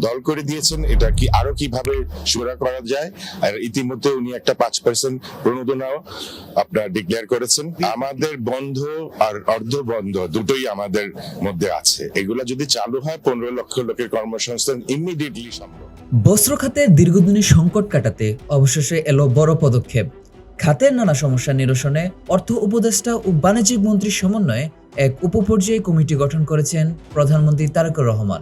দল করে দিয়েছেন, এটা কি আরো কিভাবে সুরা করা যায়। আর ইতিমধ্যে উনি একটা 5% প্রণোদনাও আপনার ডিক্লেয়ার করেছেন। আমাদের বন্ধ আর অর্ধ বন্ধ দুটোই আমাদের মধ্যে আছে। এগুলা যদি চালু হয় 15 লক্ষ লোকের কর্মসংস্থান ইমিডিয়েটলি সম্ভব। বস্ত্র খাতের দীর্ঘদিনের সংকট কাটাতে অবশেষে এলো বড় পদক্ষেপ। খাতের নানা সমস্যা নিরসনে অর্থ উপদেষ্টা ও বাণিজ্যিক মন্ত্রীর সমন্বয়ে এক উপপর্যায়ী কমিটি গঠন করেছেন প্রধানমন্ত্রী তারেক রহমান।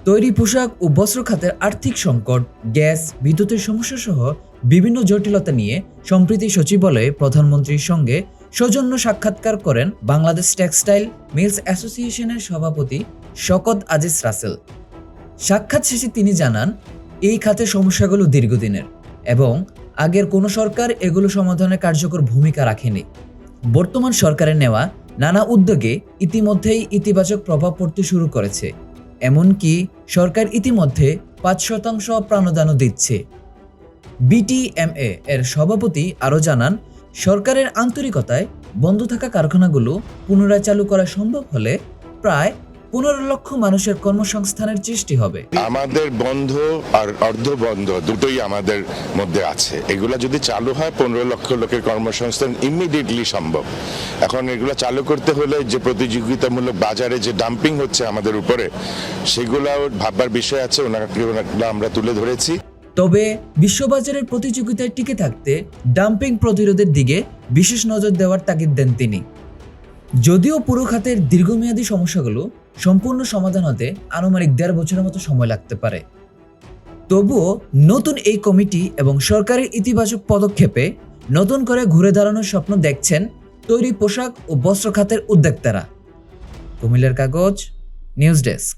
তৈরি পোশাক ও বস্ত্র খাতের আর্থিক সংকট, গ্যাস, বিদ্যুতের সমস্যা সহ বিভিন্ন জটিলতা নিয়ে সম্প্রতি সচিবালয়ে প্রধানমন্ত্রীর সঙ্গে সৌজন্য সাক্ষাৎকার করেন বাংলাদেশ টেক্সটাইল মিলস অ্যাসোসিয়েশনের সভাপতি শওকত আজিজ রাসেল। সাক্ষাৎ শেষে তিনি জানান, এই খাতের সমস্যাগুলো দীর্ঘদিনের এবং আগের কোনো সরকার এগুলো সমাধানে কার্যকর ভূমিকা রাখেনি। বর্তমান সরকারের নেওয়া নানা উদ্যোগে ইতিমধ্যেই ইতিবাচক প্রভাব পড়তে শুরু করেছে। এমনকি সরকার ইতিমধ্যে 5% প্রাণদানও দিচ্ছে। বিটিএমএ এর সভাপতি আরও জানান, সরকারের আন্তরিকতায় বন্ধ থাকা কারখানাগুলো পুনরায় চালু করা সম্ভব হলে প্রায় 15 লক্ষ মানুষের কর্মসংস্থানের সৃষ্টি হবে। আমাদের বন্ধ আর অর্ধ বন্ধ দুটোই আমাদের মধ্যে আছে। এগুলা যদি চালু হয় 15 লক্ষ লোকের কর্মসংস্থান ইমিডিয়েটলি সম্ভব। এখন এগুলা চালু করতে হলে যে প্রতিযোগিতামূলক বাজারে যে ডাম্পিং হচ্ছে আমাদের উপরে, সেগুলাও ভাববার বিষয় আছে। ওনাগুলো আমরা তুলে ধরেছি। তবে বিশ্ববাজারের প্রতিযোগিতায় টিকে থাকতে ডাম্পিং প্রতিরোধের দিকে বিশেষ নজর দেওয়ার তাগিদ দেন তিনি। যদিও পুরো খাতের দীর্ঘমেয়াদী সমস্যাগুলো সম্পূর্ণ সমাধান হতে আনুমানিক 1.5 বছরের মতো সময় লাগতে পারে, তবুও নতুন এই কমিটি এবং সরকারের ইতিবাচক পদক্ষেপে নতুন করে ঘুরে দাঁড়ানোর স্বপ্ন দেখছেন তৈরি পোশাক ও বস্ত্র খাতের উদ্যোক্তারা। কুমিল্লার কাগজ, নিউজ ডেস্ক।